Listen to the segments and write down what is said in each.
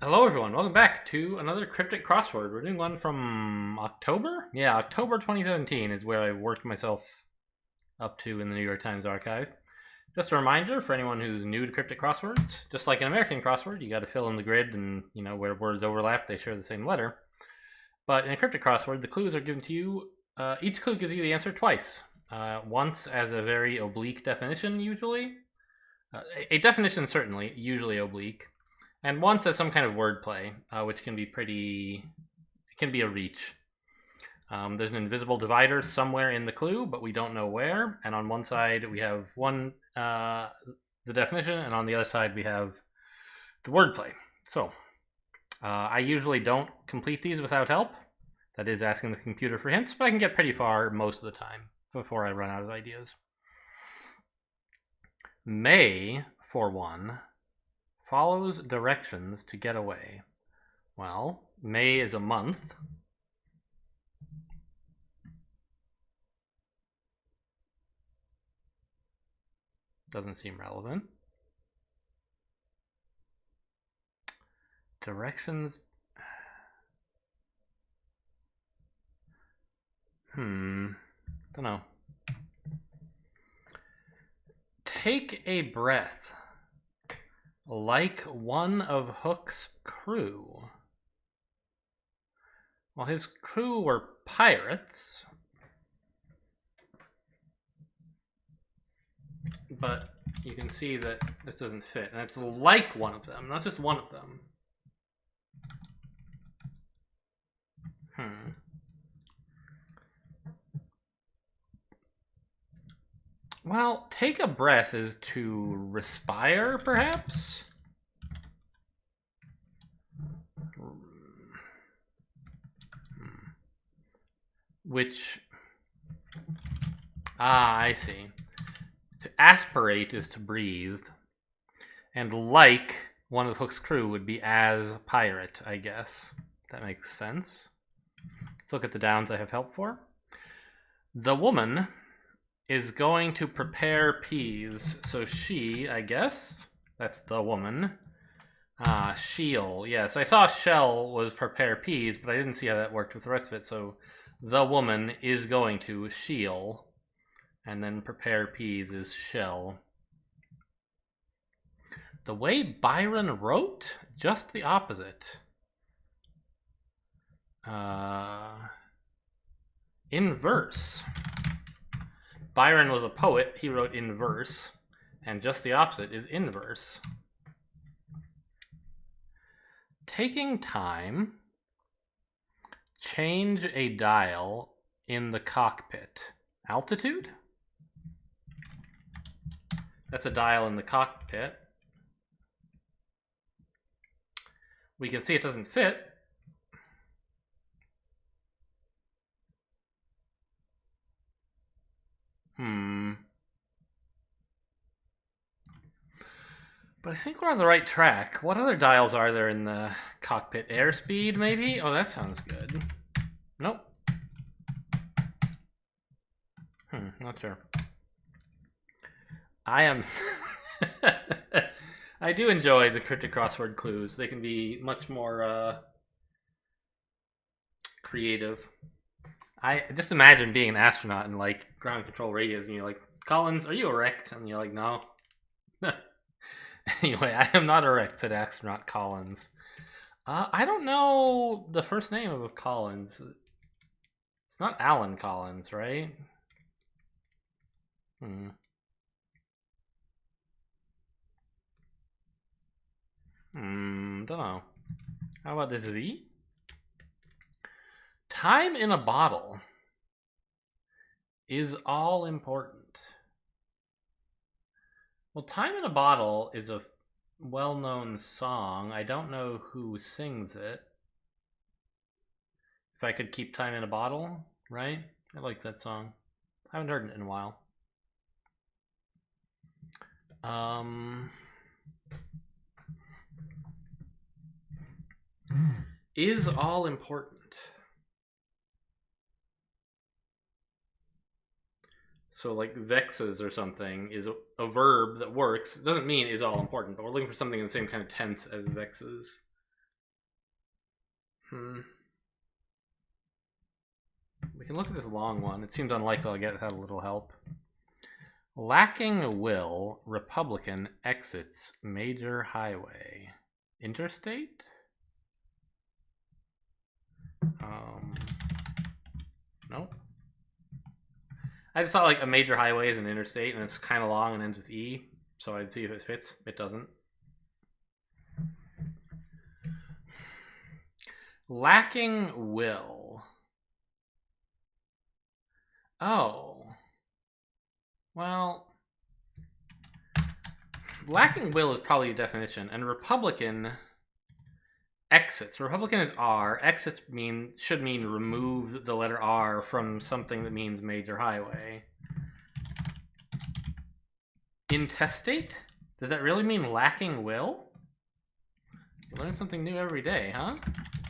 Hello everyone, welcome back to another Cryptic Crossword. We're doing one from October? Yeah, October 2017 is where I worked myself up to in the New York Times archive. Just a reminder for anyone who's new to Cryptic Crosswords, just like an American crossword, you gotta fill in the grid and, where words overlap, they share the same letter. But in a Cryptic Crossword, the clues are given to you, each clue gives you the answer twice. Once as a very oblique definition, usually. A definition, certainly, usually oblique. And once as some kind of wordplay, which can be it can be a reach. There's an invisible divider somewhere in the clue, but we don't know where. And on one side we have the definition, and on the other side we have the wordplay. So I usually don't complete these without help. That is asking the computer for hints, but I can get pretty far most of the time before I run out of ideas. May, for one, follows directions to get away. Well, May is a month. Doesn't seem relevant. Directions. Don't know. Take a breath. Like one of Hook's crew. Well, his crew were pirates. But you can see that this doesn't fit. And it's like one of them, not just one of them. Well, take a breath is to respire, perhaps? Which... I see. To aspirate is to breathe. And like one of Hook's crew would be as pirate, I guess. That makes sense. Let's look at the downs I have help for. The woman is going to prepare peas. So she, I guess, that's the woman. She'll. Yes, I saw shell was prepare peas, but I didn't see how that worked with the rest of it. So the woman is going to, she'll. And then prepare peas is shell. The way Byron wrote, just the opposite. In verse. Byron was a poet, he wrote in verse, and just the opposite is inverse. Taking time, change a dial in the cockpit. Altitude? That's a dial in the cockpit. We can see it doesn't fit. But I think we're on the right track. What other dials are there in the cockpit? Airspeed, maybe? Oh, that sounds good. Nope. Not sure. I am... I do enjoy the Cryptic Crossword clues. They can be much more creative. I just imagine being an astronaut in like ground control radios, and you're like, Collins, are you erect? And you're like, no. Anyway, I am not erect, said astronaut Collins. I don't know the first name of Collins. It's not Alan Collins, right? Don't know. How about this Z? Time in a bottle is all important. Well, Time in a Bottle is a well-known song. I don't know who sings it. If I Could Keep Time in a Bottle, right? I like that song. I haven't heard it in a while. Is all important. So like vexes or something is a verb that works. It doesn't mean is all important, but we're looking for something in the same kind of tense as vexes. We can look at this long one. It seems unlikely I'll get a little help. Lacking will, Republican exits major highway. Interstate? Nope. I just thought like a major highway is an interstate and it's kind of long and ends with E, so I'd see if it fits. It doesn't. Lacking will. Oh. Well, lacking will is probably a definition, and Republican exits. Republican is R. Exits should mean remove the letter R from something that means major highway. Intestate? Does that really mean lacking will? You learn something new every day, huh?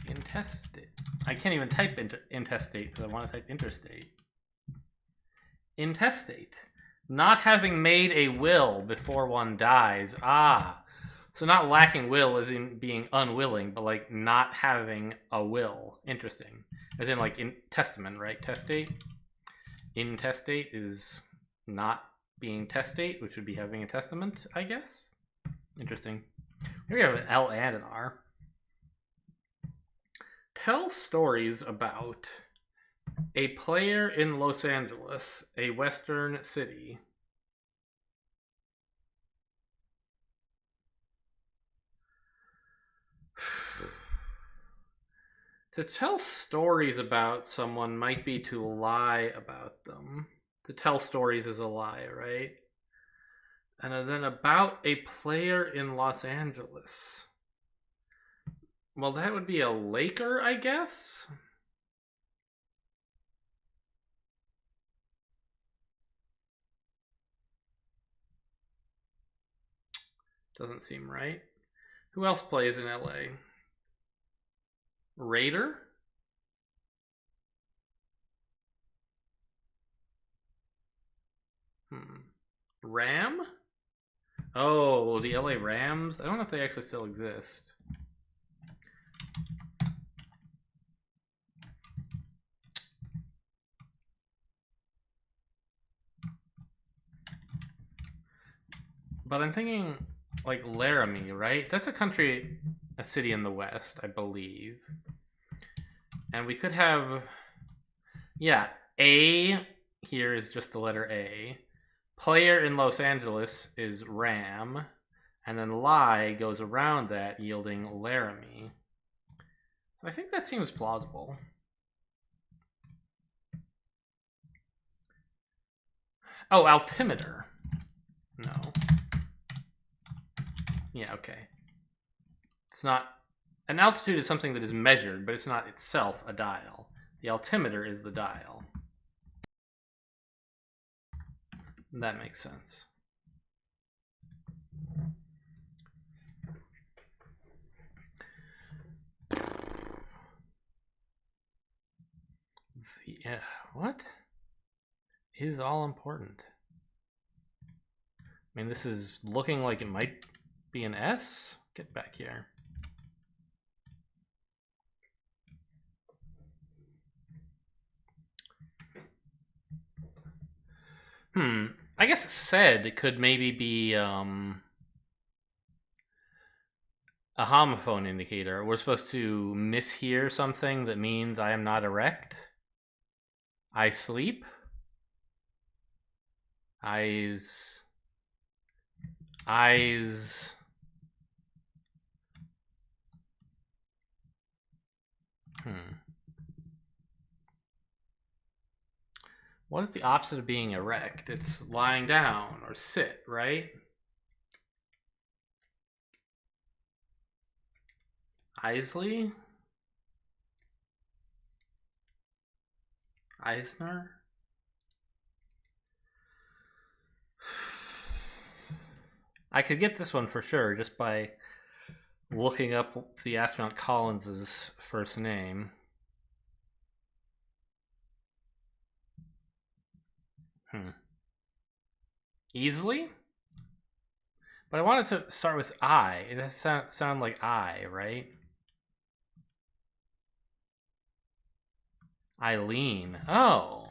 Intestate. I can't even type intestate because I want to type interstate. Intestate. Not having made a will before one dies. Ah. So not lacking will as in being unwilling, but like not having a will. Interesting. As in like in testament, right? Testate. Intestate is not being testate, which would be having a testament, I guess. Interesting. Here we have an L and an R. Tell stories about a player in Los Angeles, a western city. To tell stories about someone might be to lie about them. To tell stories is a lie, right? And then about a player in Los Angeles. Well, that would be a Laker, I guess? Doesn't seem right. Who else plays in LA? Raider? Ram? Oh, the LA Rams? I don't know if they actually still exist. But I'm thinking like Laramie, right? That's a city in the West, I believe. And we could have, yeah, A here is just the letter A. Player in Los Angeles is Ram. And then lie goes around that, yielding Laramie. I think that seems plausible. Oh, altimeter. No. Yeah, okay. It's not... An altitude is something that is measured, but it's not itself a dial. The altimeter is the dial. That makes sense. What? Is all important. I mean, this is looking like it might be an S. Get back here. I guess said could maybe be a homophone indicator. We're supposed to mishear something that means I am not erect. I sleep. Eyes. What is the opposite of being erect? It's lying down or sit, right? Isley? Eisner? I could get this one for sure just by looking up the astronaut Collins's first name. Easily? But I wanted to start with I. It does sound like I, right? Eileen. Oh.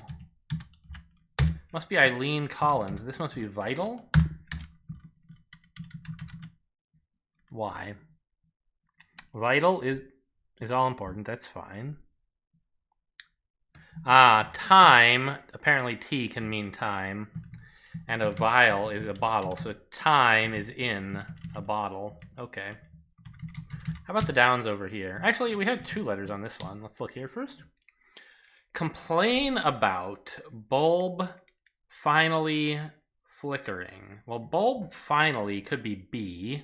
Must be Eileen Collins. This must be vital. Why? Vital is all important. That's fine. Time. Apparently T can mean time. And a vial is a bottle. So time is in a bottle. Okay. How about the downs over here? Actually, we had 2 letters on this one. Let's look here first. Complain about bulb finally flickering. Well, bulb finally could be B.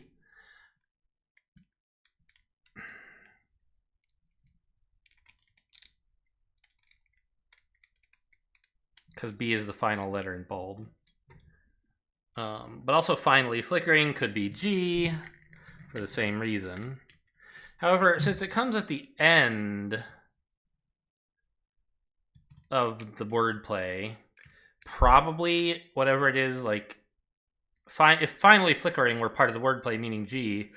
Because B is the final letter in bulb. But also finally flickering could be G for the same reason. However, since it comes at the end of the wordplay, probably whatever it is, like, if finally flickering were part of the wordplay meaning G,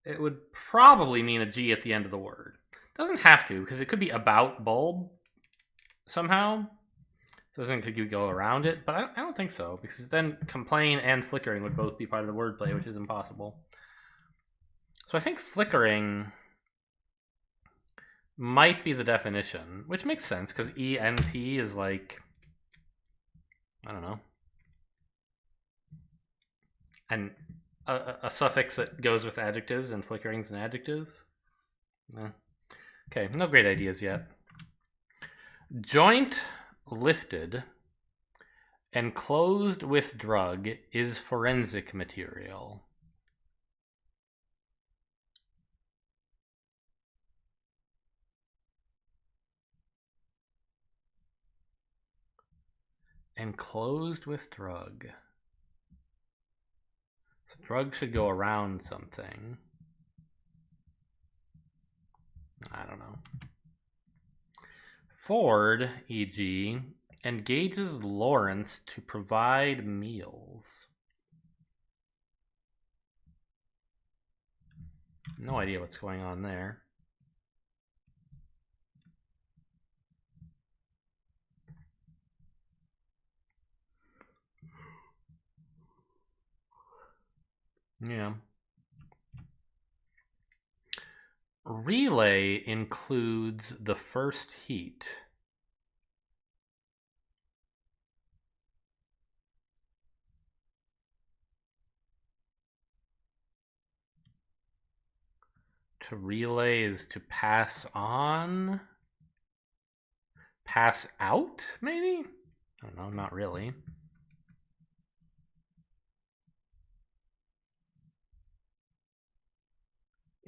it would probably mean a G at the end of the word. Doesn't have to, because it could be about bulb somehow. So I think it could go around it, but I don't think so, because then complain and flickering would both be part of the wordplay, which is impossible. So I think flickering might be the definition, which makes sense, because ENT is like, I don't know, and a suffix that goes with adjectives, and flickering's an adjective. Okay, no great ideas yet. Joint lifted and closed with drug is forensic material. And closed with drug. So drug should go around something. I don't know. Ford, e.g., engages Lawrence to provide meals. No idea what's going on there. Yeah. Relay includes the first heat. To relay is to pass on? Pass out, maybe? I don't know, not really.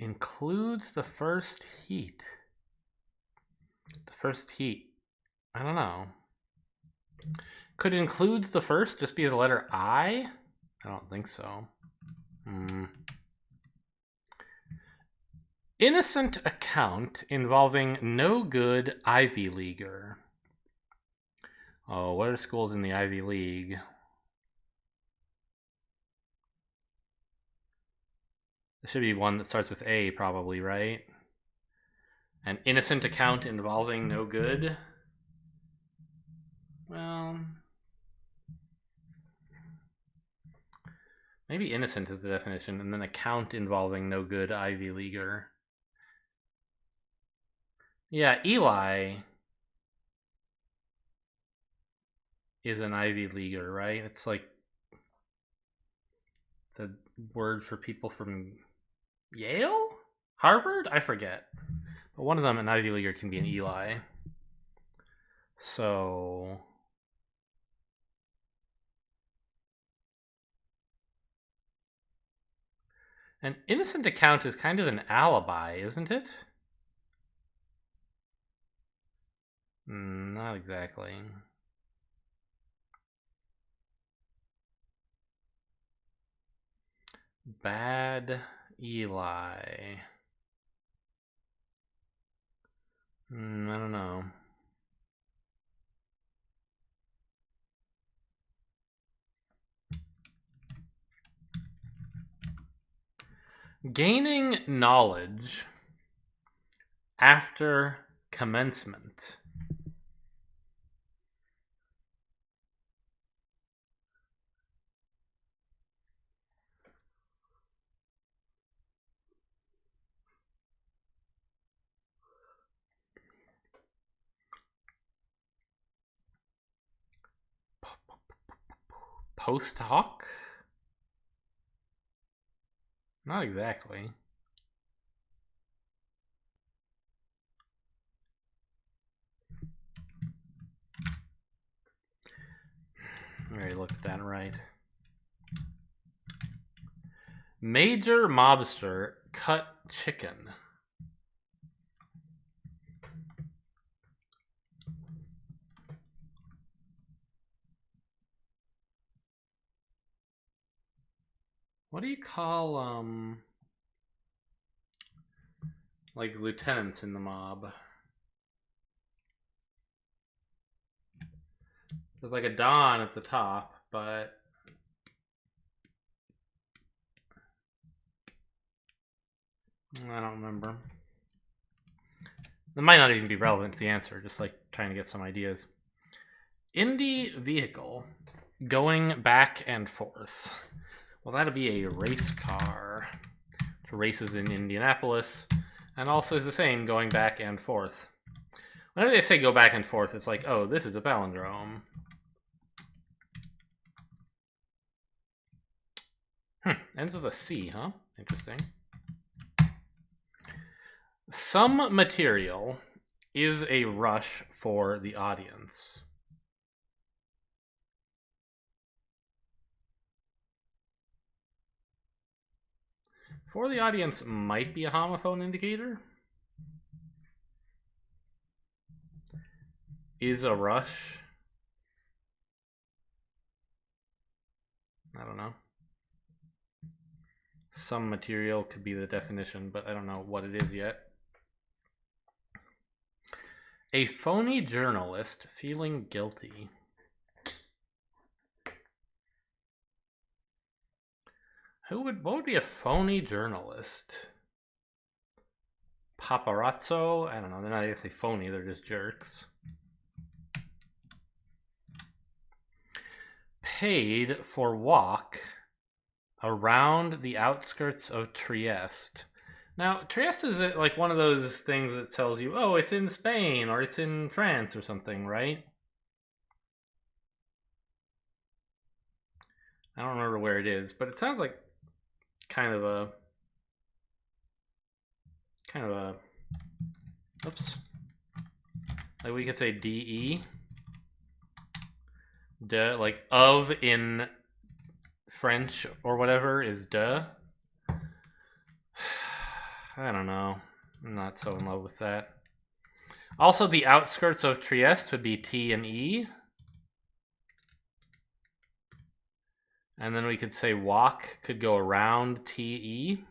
Includes the first heat. The first heat. I don't know. Could includes the first just be the letter I? I don't think so. Innocent account involving no good Ivy Leaguer. Oh, what are schools in the Ivy League? There should be one that starts with A, probably, right? An innocent account involving no good? Well, maybe innocent is the definition, and then account involving no good Ivy Leaguer. Yeah, Eli is an Ivy Leaguer, right? It's like the word for people from Yale? Harvard? I forget. But one of them, an Ivy Leaguer, can be an Eli. So an innocent account is kind of an alibi, isn't it? Not exactly. Bad Eli. I don't know. Gaining knowledge after commencement. Post hoc? Not exactly. I already looked at that right. Major mobster cut chicken. What do you call, like lieutenants in the mob? There's like a Don at the top, but I don't remember. It might not even be relevant to the answer, just like trying to get some ideas. Indy vehicle going back and forth. Well, that'll be a race car. It races in Indianapolis, and also is the same going back and forth. Whenever they say go back and forth, it's like, oh, this is a palindrome. Ends with a C, huh? Interesting. Some material is a rush for the audience. For the audience might be a homophone indicator. Is a rush. I don't know. Some material could be the definition, but I don't know what it is yet. A phony journalist feeling guilty. What would be a phony journalist? Paparazzo? I don't know. They're not exactly phony, they're just jerks. Paid for walk around the outskirts of Trieste. Now, Trieste is like one of those things that tells you, oh, it's in Spain or it's in France or something, right? I don't remember where it is, but it sounds like kind of a oops. Like we could say DE. De, like of in French or whatever is de. I don't know. I'm not so in love with that. Also, the outskirts of Trieste would be T and E. And then we could say walk could go around TE.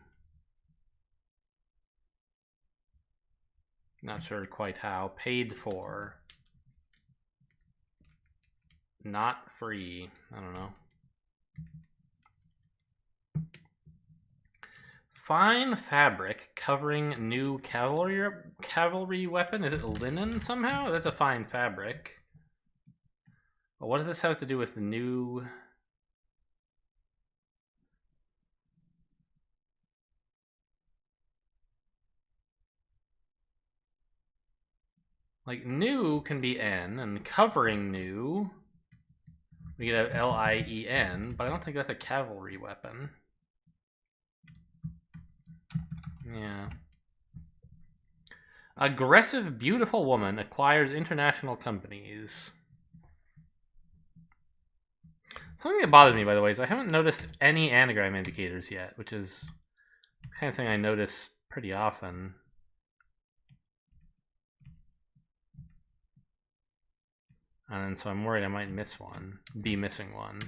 Not sure quite how. Paid for. Not free. I don't know. Fine fabric covering new cavalry weapon. Is it linen somehow? That's a fine fabric. Well, what does this have to do with the new? Like new can be N, and covering new, we could have LIEN, but I don't think that's a cavalry weapon. Yeah. Aggressive, beautiful woman acquires international companies. Something that bothers me, by the way, is I haven't noticed any anagram indicators yet, which is the kind of thing I notice pretty often. And so I'm worried I might miss one, be missing one.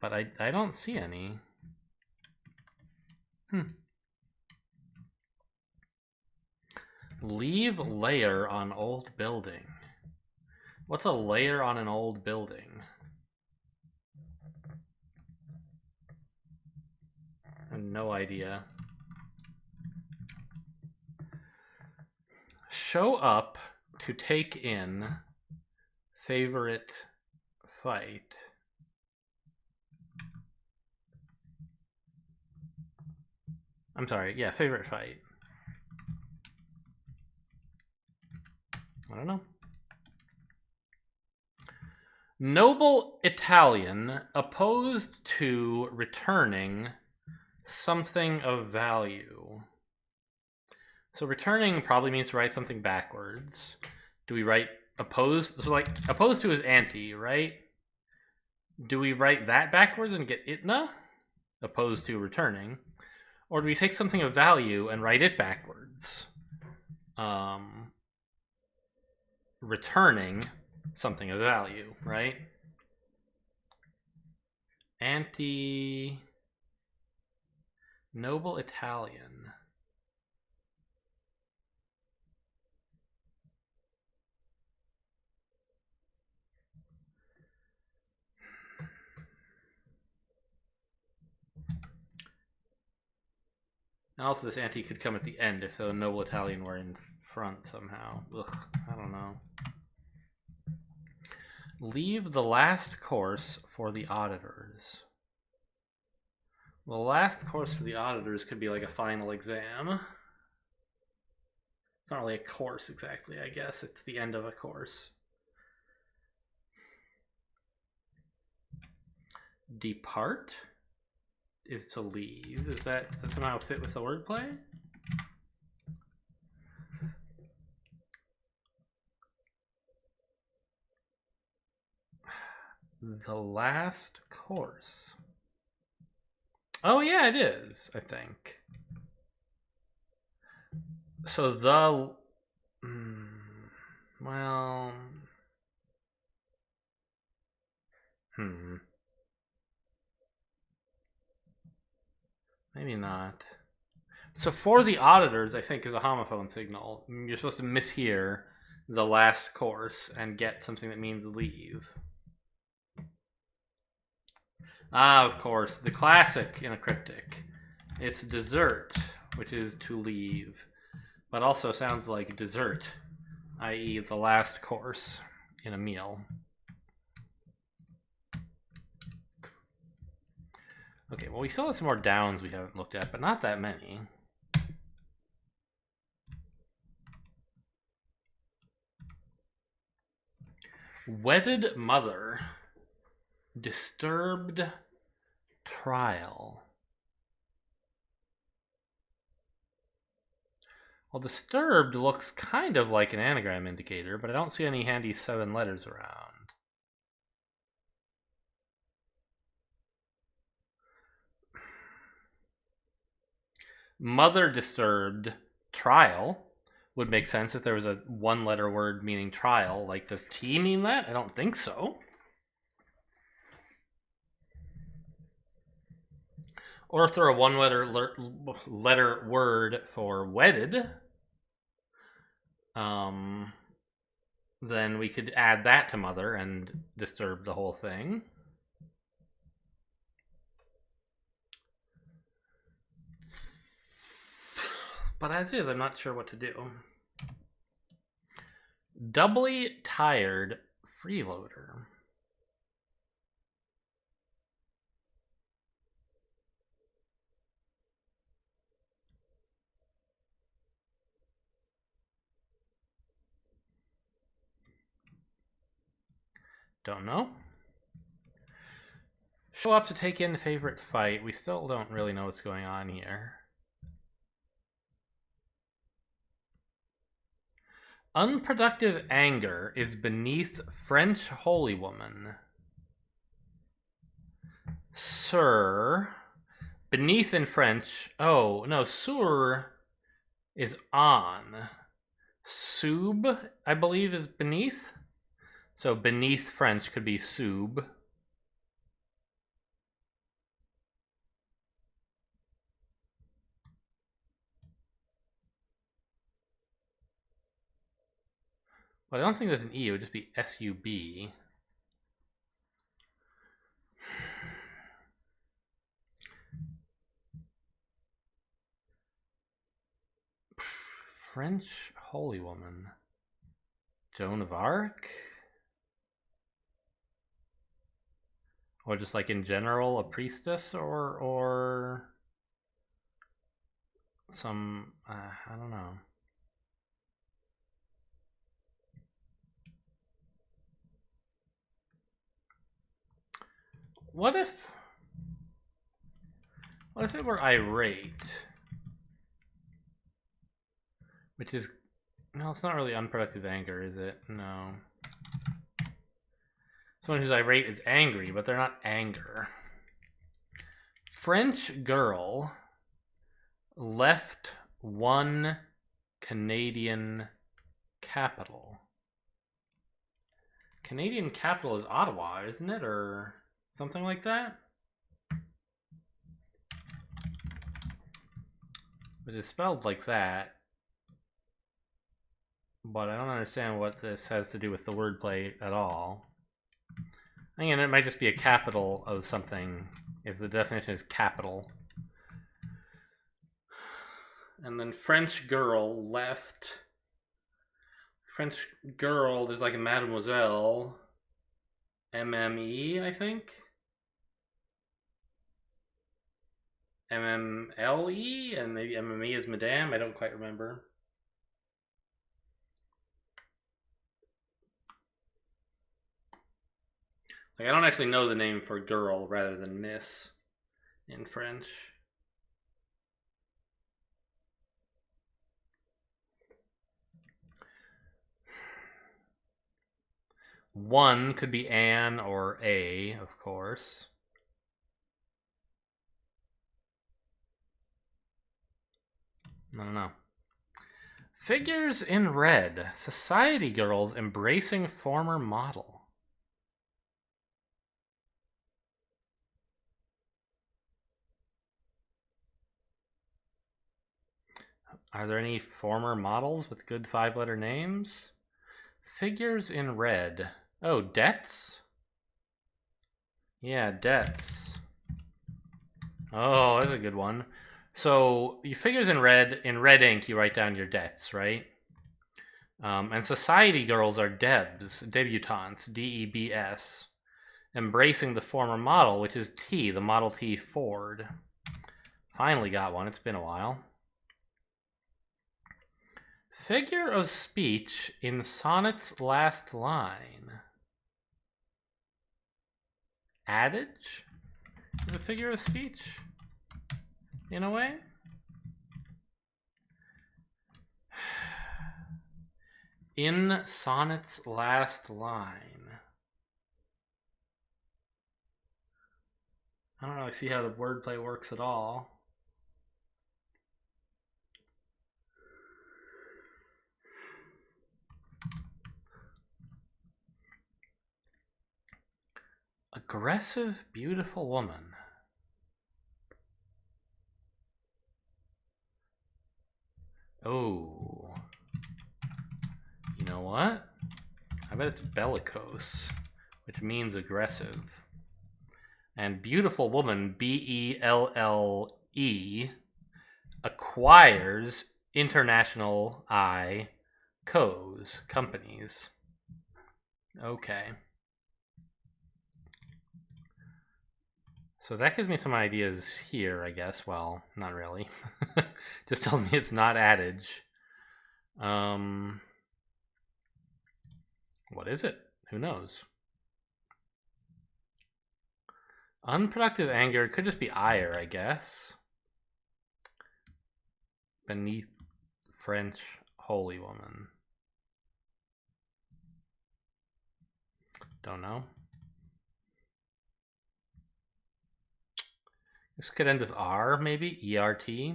But I don't see any. Leave layer on old building. What's a layer on an old building? I have no idea. show up to take in favorite fight. I'm sorry, yeah, favorite fight. I don't know. Noble Italian opposed to returning something of value. So returning probably means to write something backwards. Do we write opposed? So like opposed to is anti, right? Do we write that backwards and get itna? Opposed to returning. Or do we take something of value and write it backwards? Returning something of value, right? Anti Noble Italian. And also this anti could come at the end if the Noble Italian were in front somehow. Ugh, I don't know. Leave the last course for the auditors. Well, the last course for the auditors could be like a final exam. It's not really a course exactly, I guess. It's the end of a course. Depart is to leave. Does that somehow fit with the wordplay? The last course. Oh yeah, it is, I think. So the... well... Maybe not. So for the auditors, I think, is a homophone signal. You're supposed to mishear the last course and get something that means leave. Ah, of course, the classic in a cryptic. It's dessert, which is to leave, but also sounds like dessert, i.e. the last course in a meal. Okay, well, we still have some more downs we haven't looked at, but not that many. Wedded mother. Disturbed trial. Well, disturbed looks kind of like an anagram indicator, but I don't see any handy 7 letters around. Mother disturbed trial would make sense if there was a 1-letter word meaning trial. Like, does T mean that? I don't think so. Or if there are a 1-letter word for wedded, then we could add that to mother and disturb the whole thing. But as is, I'm not sure what to do. Doubly tired freeloader. Don't know. Show up to take in the favorite fight. We still don't really know what's going on here. Unproductive anger is beneath French holy woman. Sir. Beneath in French. Oh, no. Sur is on. Sub, I believe, is beneath. So beneath French could be sub. But I don't think there's an E. It would just be S-U-B. French holy woman. Joan of Arc? Or just like in general, a priestess, or some, I don't know. What if it were irate? Which is, no, it's not really unproductive anger, is it? No. Someone who's irate is angry, but they're not anger. French girl left one Canadian capital. Canadian capital is Ottawa, isn't it? Or something like that? It is spelled like that. But I don't understand what this has to do with the wordplay at all. Again, it might just be a capital of something if the definition is capital. And then French girl left. French girl, there's like a mademoiselle. MME, I think. MMLE, and maybe MME is madame. I don't quite remember. Like, I don't actually know the name for girl rather than miss in French. One could be Anne or A, of course. I don't know. Figures in red. Society girls embracing former model. Are there any former models with good 5-letter names? Figures in red. Oh, debts? Yeah, debts. Oh, that's a good one. So, you figures in red ink, you write down your debts, right? And society girls are debs, debutantes, D-E-B-S. Embracing the former model, which is T, the Model T Ford. Finally got one, it's been a while. Figure of speech in sonnet's last line. Adage is a figure of speech, in a way. In sonnet's last line. I don't really see how the wordplay works at all. Aggressive, beautiful woman. Oh. You know what? I bet it's bellicose, which means aggressive. And beautiful woman, B-E-L-L-E, acquires international companies. Okay. So that gives me some ideas here, I guess. Well, not really. Just tells me it's not adage. What is it? Who knows? Unproductive anger could just be ire, I guess. Beneath French holy woman. Don't know. This could end with R, maybe? E-R-T?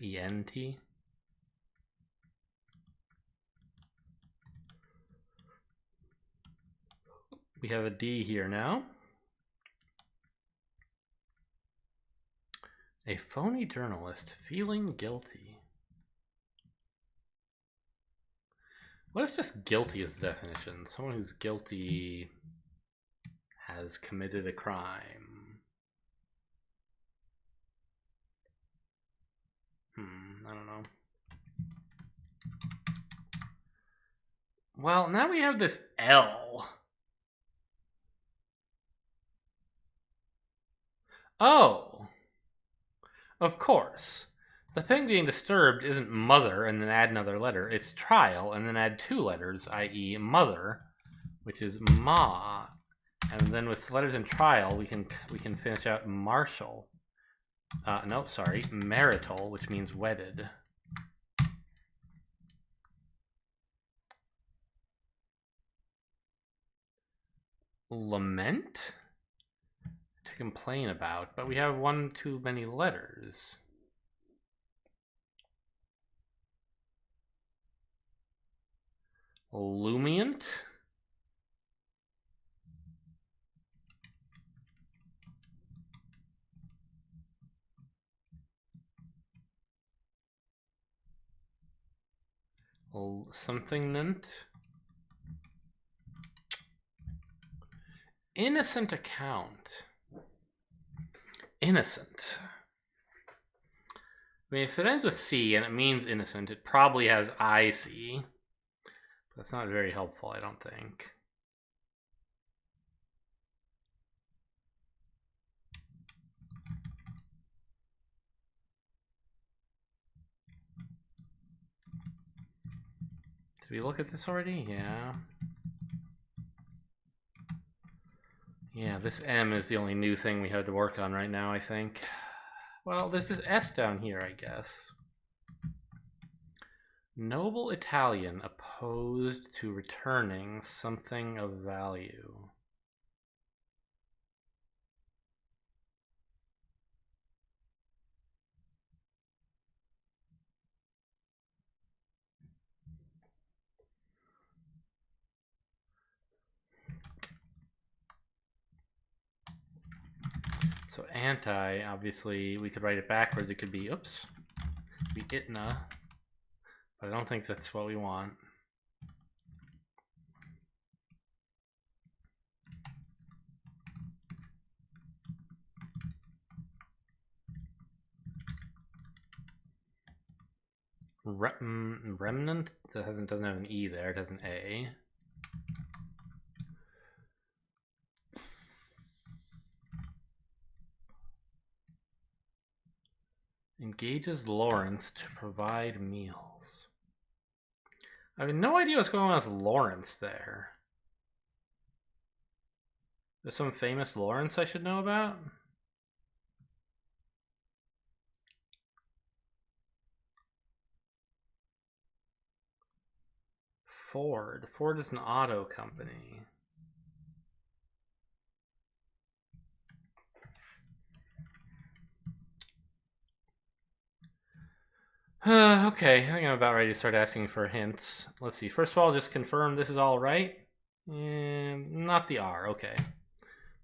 E-N-T? We have a D here now. A phony journalist feeling guilty. What if just guilty is the definition? Someone who's guilty has committed a crime. I don't know. Well, now we have this L. Oh. Of course. The thing being disturbed isn't mother and then add another letter. It's trial and then add 2 letters, i.e. mother, which is ma. And then with letters in trial, we can finish out martial. No, sorry, marital, which means wedded. Lament? To complain about, but we have 1 too many letters. Lumient? Something-nant? Innocent account. Innocent. I mean, if it ends with C and it means innocent, it probably has IC. That's not very helpful, I don't think. Did we look at this already? Yeah. Yeah, this M is the only new thing we have to work on right now, I think. Well, there's this S down here, I guess. Noble Italian opposed to returning something of value. So anti, obviously, we could write it backwards. It could be, oops, be itna. But I don't think that's what we want. Remnant doesn't have an E there. It has an A. Engages Lawrence to provide meals. I have no idea what's going on with Lawrence there. There's some famous Lawrence I should know about? Ford. Ford is an auto company. Okay, I think I'm about ready to start asking for hints. Let's see. First of all, just confirm this is all right. Not the R. Okay,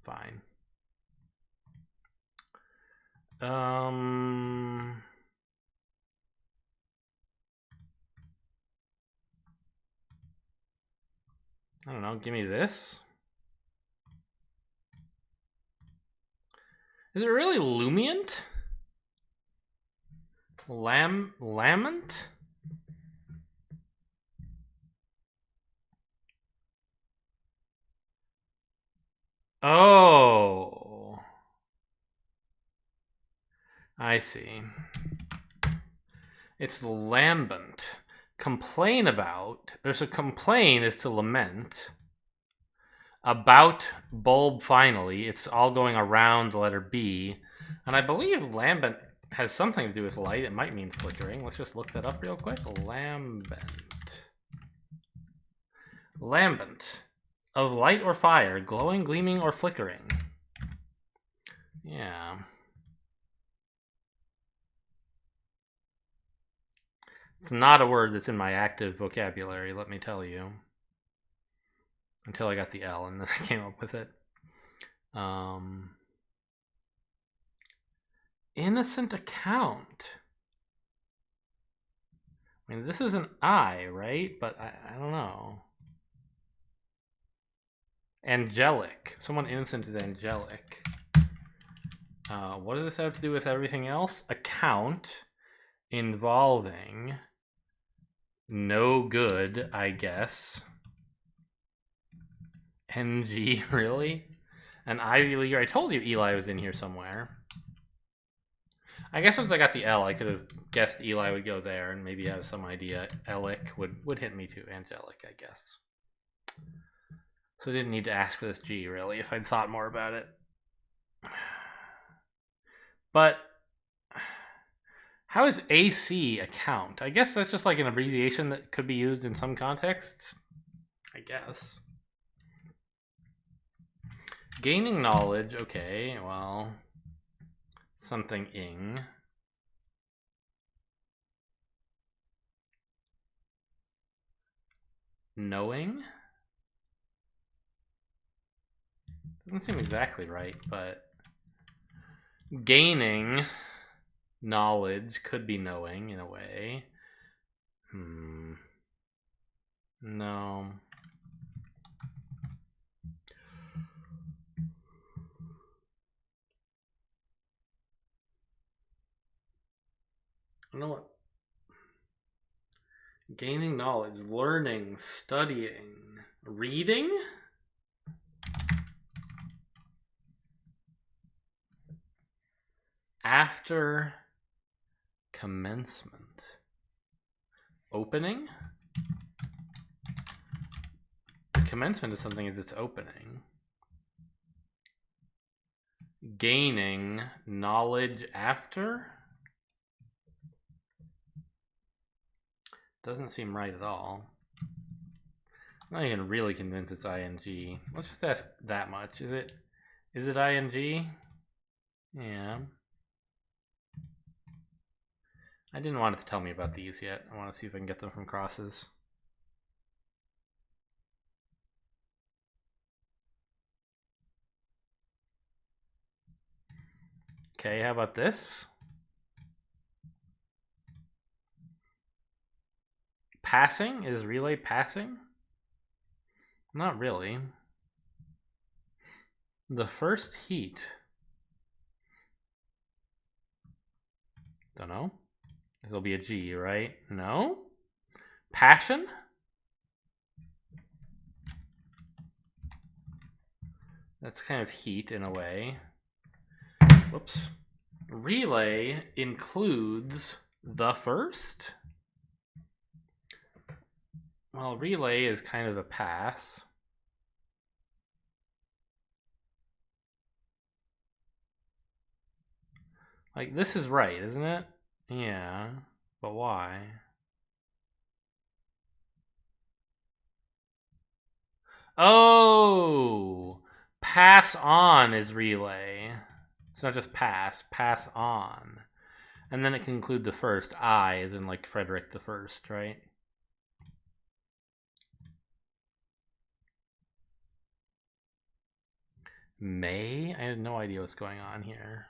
fine. I don't know. Give me this. Is it really Lumient? Lament? Oh. I see. It's lambent. Complain about. There's a complain is to lament. About bulb finally. It's all going around the letter B. And I believe lambent has something to do with light. It might mean flickering. Let's just look that up real quick. Lambent. Lambent. Of light or fire. Glowing, gleaming, or flickering. Yeah. It's not a word that's in my active vocabulary, let me tell you. Until I got the L and then I came up with it. Innocent account. I mean, this is an I, right? But I don't know. Angelic. Someone innocent is angelic. What does this have to do with everything else? Account. involving no good, I guess. NG, really? An Ivy Leaguer? I told you Eli was in here somewhere. I guess once I got the L, I could have guessed Eli would go there and maybe have some idea Alec would hit me too. Angelic, I guess. So I didn't need to ask for this G, really, if I'd thought more about it. But how is AC a count? I guess that's just like an abbreviation that could be used in some contexts. I guess. Gaining knowledge, okay, well, something ing. Knowing? Doesn't seem exactly right, but gaining knowledge could be knowing in a way. No. I know what. Gaining knowledge, learning, studying, reading? After commencement. Opening? Commencement is something as its opening. Gaining knowledge after? Doesn't seem right at all. I'm not even really convinced it's ing. Let's just ask that much. Is it ing? Yeah. I didn't want it to tell me about these yet. I want to see if I can get them from crosses. Okay, how about this? Passing? Is relay passing? Not really. The first heat. Don't know. This will be a G, right? No? Passion? That's kind of heat in a way. Whoops. Relay includes the first? Well, relay is kind of a pass. Like, this is right, isn't it? Yeah, but why? Oh! Pass on is relay. It's not just pass on. And then it can include the first. I, as in like Frederick the First, right? May? I have no idea what's going on here.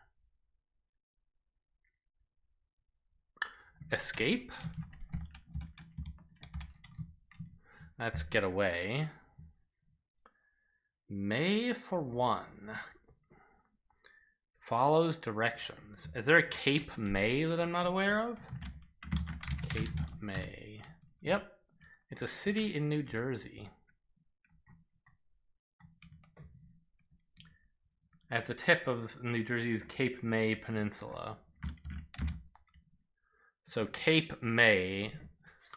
Escape? That's get away. May for one. Follows directions. Is there a Cape May that I'm not aware of? Cape May. Yep. It's a city in New Jersey. At the tip of New Jersey's Cape May Peninsula. So Cape May.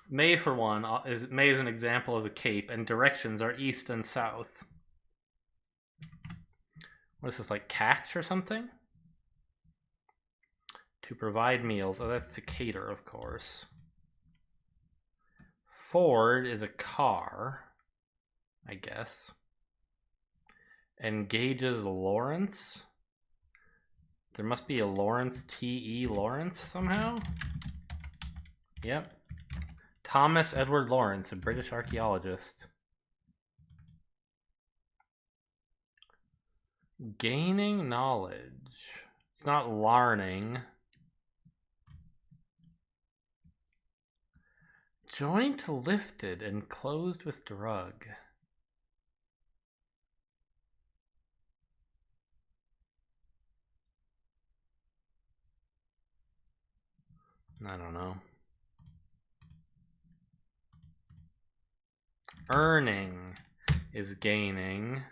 May for one, May is an example of a cape, and directions are east and south. What is this, like catch or something? To provide meals. Oh, that's to cater, of course. Ford is a car, I guess. Engages Lawrence. There must be a Lawrence T.E. Lawrence somehow. Yep. Thomas Edward Lawrence, a British archaeologist. Gaining knowledge. It's not learning. Joint lifted and closed with drug. I don't know. Earning is gaining.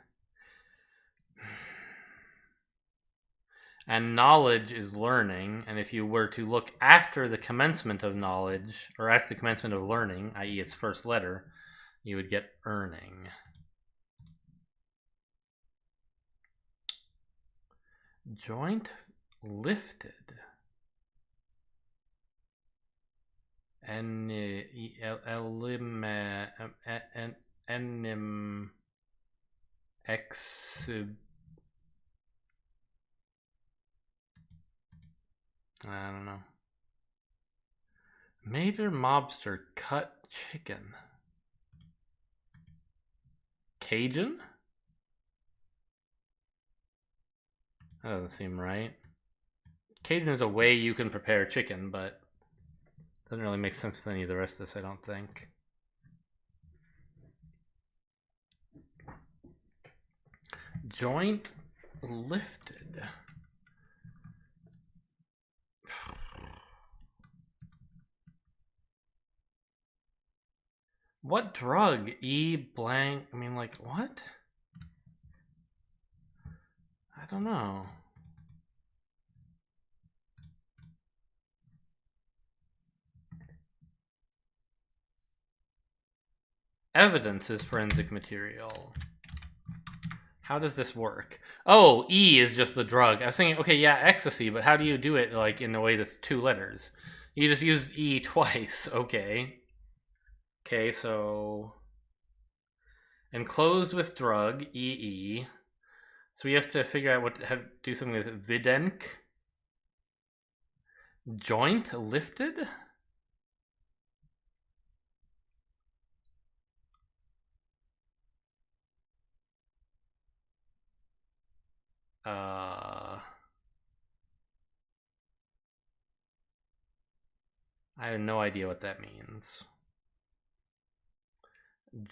And knowledge is learning. And if you were to look after the commencement of knowledge, or after the commencement of learning, i.e. its first letter, you would get earning. Joint lifted. Enim exib. I don't know. Major mobster cut chicken. Cajun? That doesn't seem right. Cajun is a way you can prepare chicken, but doesn't really make sense with any of the rest of this, I don't think. Joint lifted. What drug? E blank. I mean, like, what? I don't know. Evidence is forensic material. How does this work? Oh, E is just the drug. I was thinking, okay, yeah, ecstasy, but how do you do it like in a way that's 2 letters? You just use E twice. Okay. Okay, so enclosed with drug, EE. So we have to figure out how to do something with Videnk. Joint lifted? I have no idea what that means.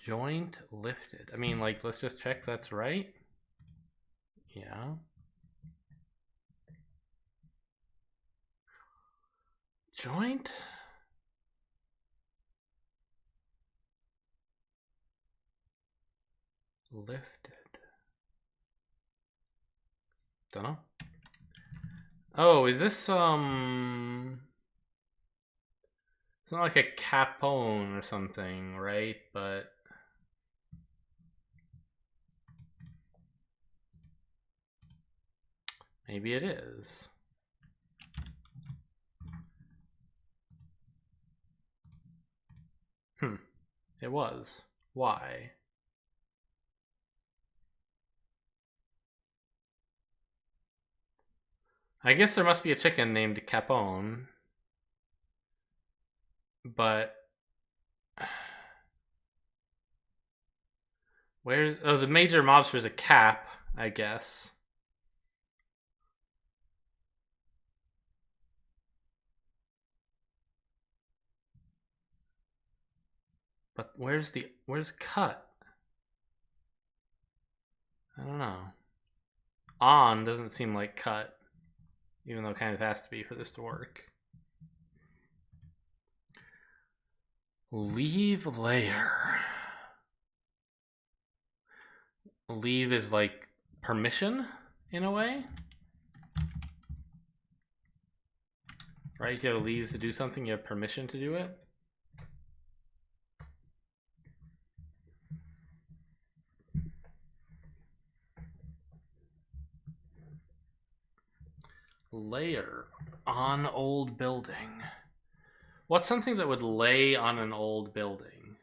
Joint lifted. I mean, like, let's just check that's right. Yeah. Joint? Lifted. Dunno. Oh, is this it's not like a capone or something, right? But maybe it is. It was. Why? I guess there must be a chicken named Capone. But where's... Oh, the major mobster is a cap, I guess. But where's cut? I don't know. On doesn't seem like cut, even though it kind of has to be for this to work. Leave layer. Leave is like permission in a way, right? If you have leave to do something, you have permission to do it. Layer on old building. What's something that would lay on an old building?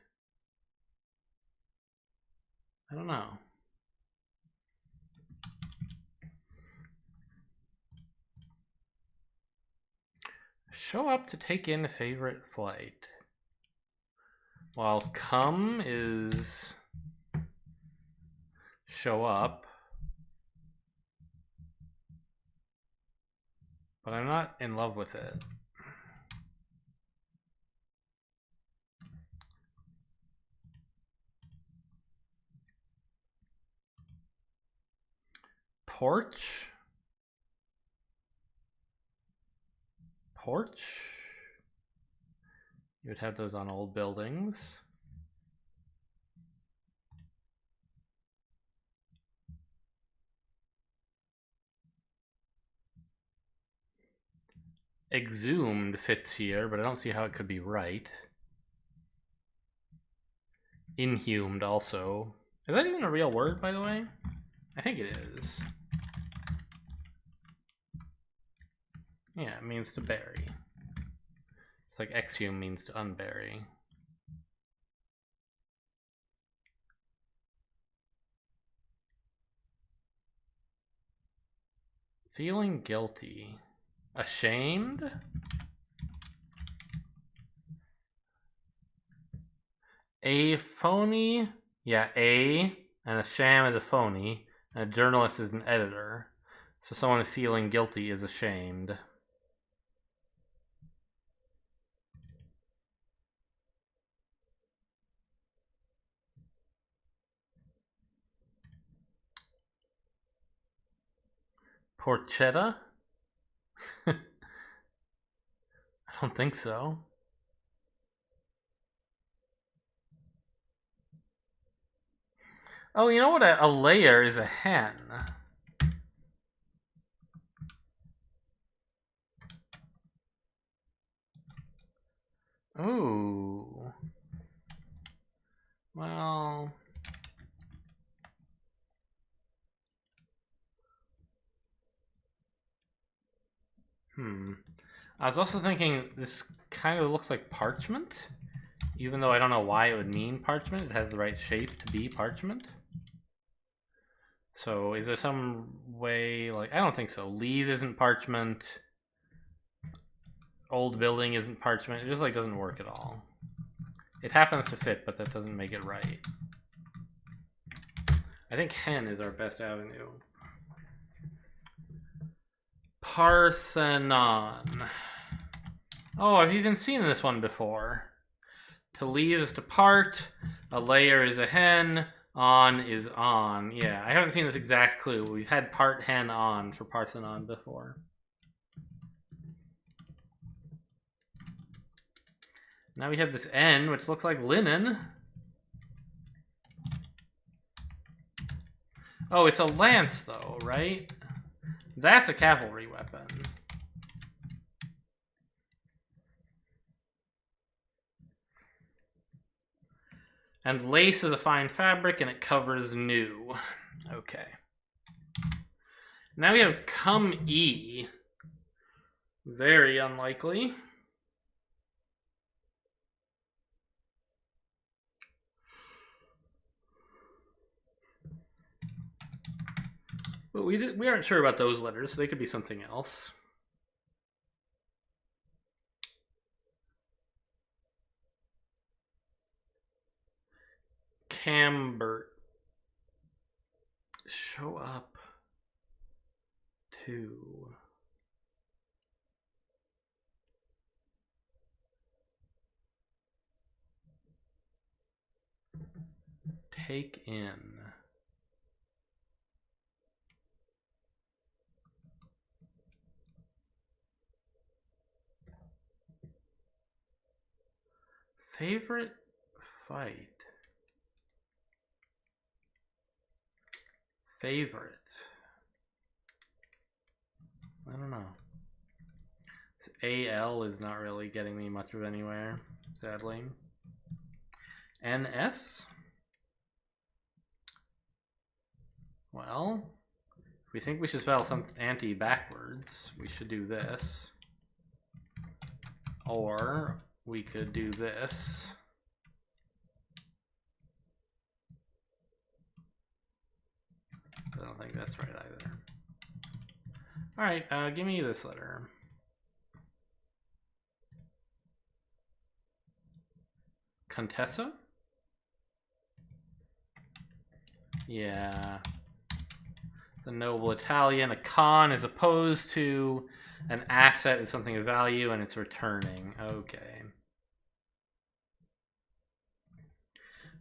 I don't know. Show up to take in a favorite flight. While come is show up. But I'm not in love with it. Porch? Porch? You would have those on old buildings. Exhumed fits here, but I don't see how it could be right. Inhumed also. Is that even a real word, by the way? I think it is. Yeah, it means to bury. It's like exhume means to unbury. Feeling guilty. Ashamed? A phony? Yeah, and a sham is a phony. And a journalist is an editor. So someone feeling guilty is ashamed. Porchetta? I don't think so. Oh, you know what? A layer is a hen. Ooh. Well. I was also thinking this kind of looks like parchment. Even though I don't know why it would mean parchment. It has the right shape to be parchment. So is there some way, like, I don't think so. Leave isn't parchment. Old building isn't parchment. It just like doesn't work at all. It happens to fit, but that doesn't make it right. I think hen is our best avenue. Parthenon. Oh, I've even seen this one before. To leave is to part. A layer is a hen. On is on. Yeah, I haven't seen this exact clue. We've had part hen on for Parthenon before. Now we have this N, which looks like linen. Oh, it's a lance, though, right? That's a cavalry weapon. And lace is a fine fabric, and it covers new. Okay. Now we have come E. Very unlikely. But we aren't sure about those letters, so they could be something else. Cambert. Show up to. Take in. Favorite fight. Favorite. I don't know. This AL is not really getting me much of anywhere, sadly. NS? Well, if we think we should spell some anti backwards, we should do this. Or we could do this. I don't think that's right either. Alright, give me this letter. Contessa? Yeah. It's a noble Italian. A con is opposed to. An asset is something of value, and it's returning. Okay.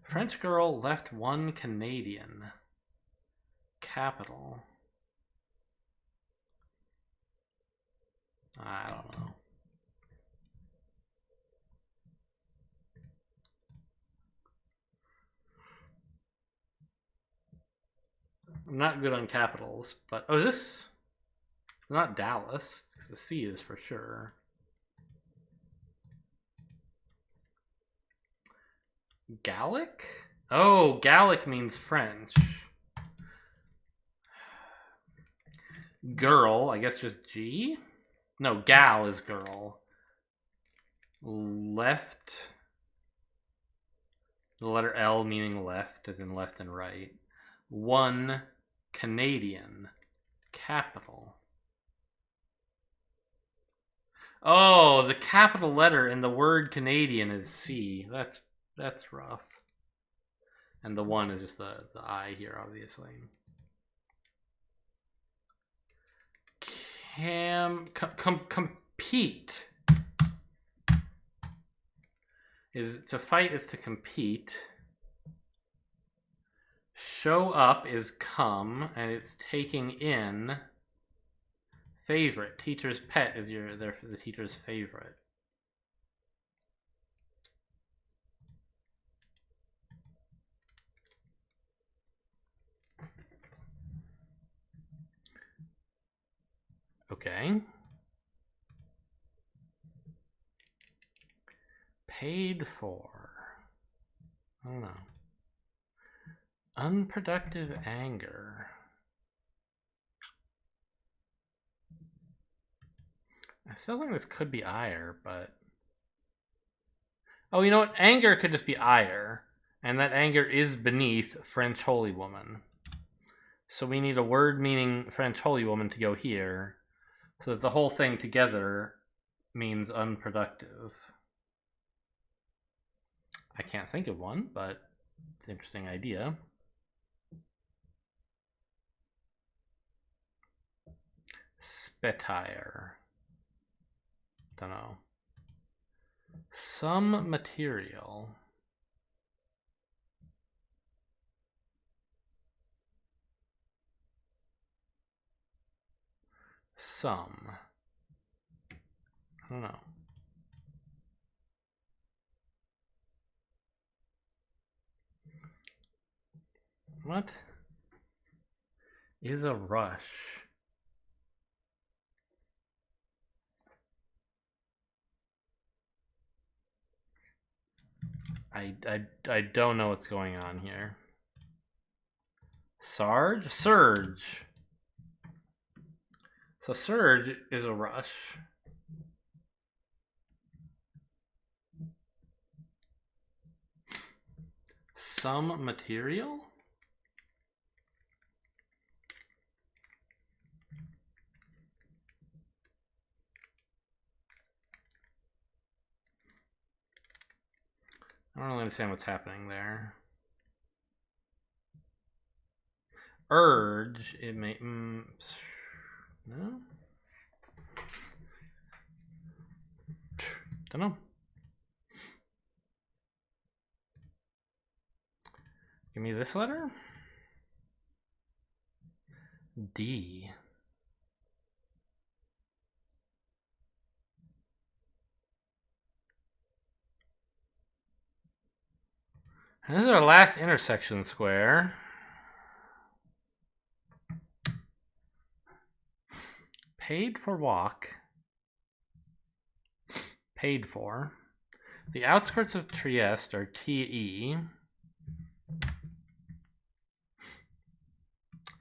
French girl left one Canadian. Capital. I don't know. I'm not good on capitals, but oh, is this? It's not Dallas, because the C is for sure. Gallic? Oh, Gallic means French. Girl, I guess just G? No, gal is girl. Left. The letter L meaning left, as in left and right. One, Canadian. Capital. Oh, the capital letter in the word Canadian is C. That's rough. And the one is just the I here, obviously. Compete. To fight is to compete. Show up is come, and it's taking in. Favorite. Teacher's pet is there for the teacher's favorite. Okay. Paid for. I don't know. Unproductive anger. I still think this could be ire, but... Oh, you know what? Anger could just be ire. And that anger is beneath French holy woman. So we need a word meaning French holy woman to go here. So that the whole thing together means unproductive. I can't think of one, but it's an interesting idea. Spetire. Don't know. Some material. Some. I don't know. What is a rush? I don't know what's going on here. Sarge? Surge. So surge is a rush. Some material? I don't really understand what's happening there. Urge, it may... no? Don't know. Give me this letter. D. And this is our last intersection square. Paid for walk. Paid for. The outskirts of Trieste are TE.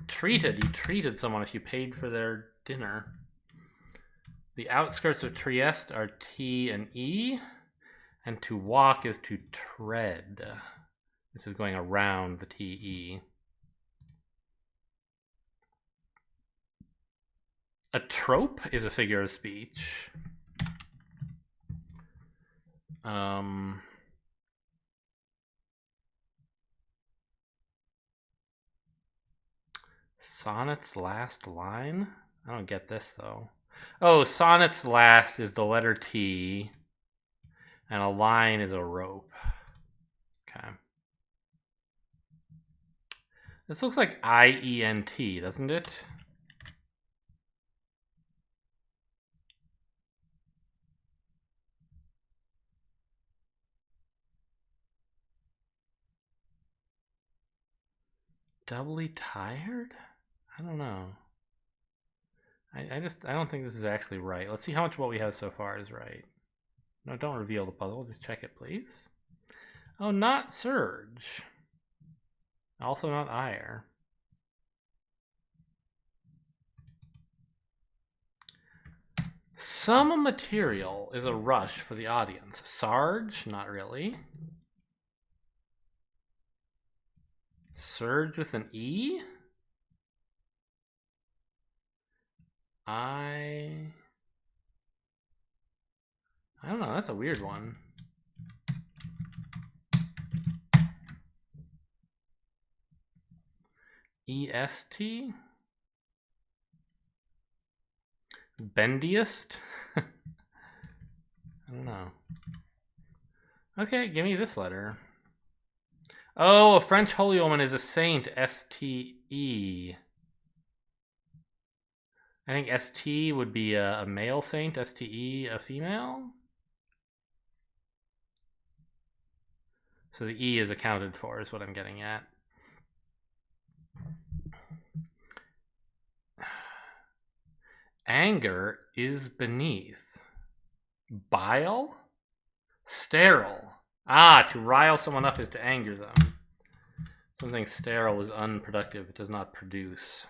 Treated. You treated someone if you paid for their dinner. The outskirts of Trieste are T and E. And to walk is to tread, which is going around the TE. A trope is a figure of speech. Sonnet's last line? I don't get this though. Oh, sonnet's last is the letter T, and a line is a rope. Okay. This looks like IENT, doesn't it? Doubly tired? I don't know. I don't think this is actually right. Let's see how much what we have so far is right. No, don't reveal the puzzle. Just check it, please. Oh, not Surge. Also not Ire. Some material is a rush for the audience. Sarge? Not really. Surge with an E? I don't know. That's a weird one. EST? Bendiest? I don't know. Okay, give me this letter. Oh, a French holy woman is a saint. STE. I think ST would be a male saint. STE a female. So the E is accounted for, is what I'm getting at. Anger is beneath. Bile? Sterile. Ah, to rile someone up is to anger them. Something sterile is unproductive. It does not produce.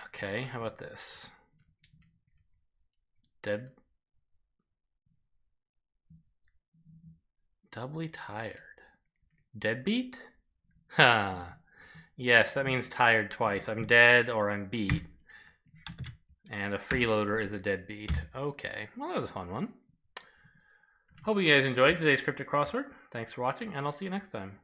Okay, how about this? Doubly tired. Deadbeat? Ha. Yes, that means tired twice. I'm dead or I'm beat. And a freeloader is a deadbeat. Okay, well that was a fun one. Hope you guys enjoyed today's Cryptic Crossword. Thanks for watching, and I'll see you next time.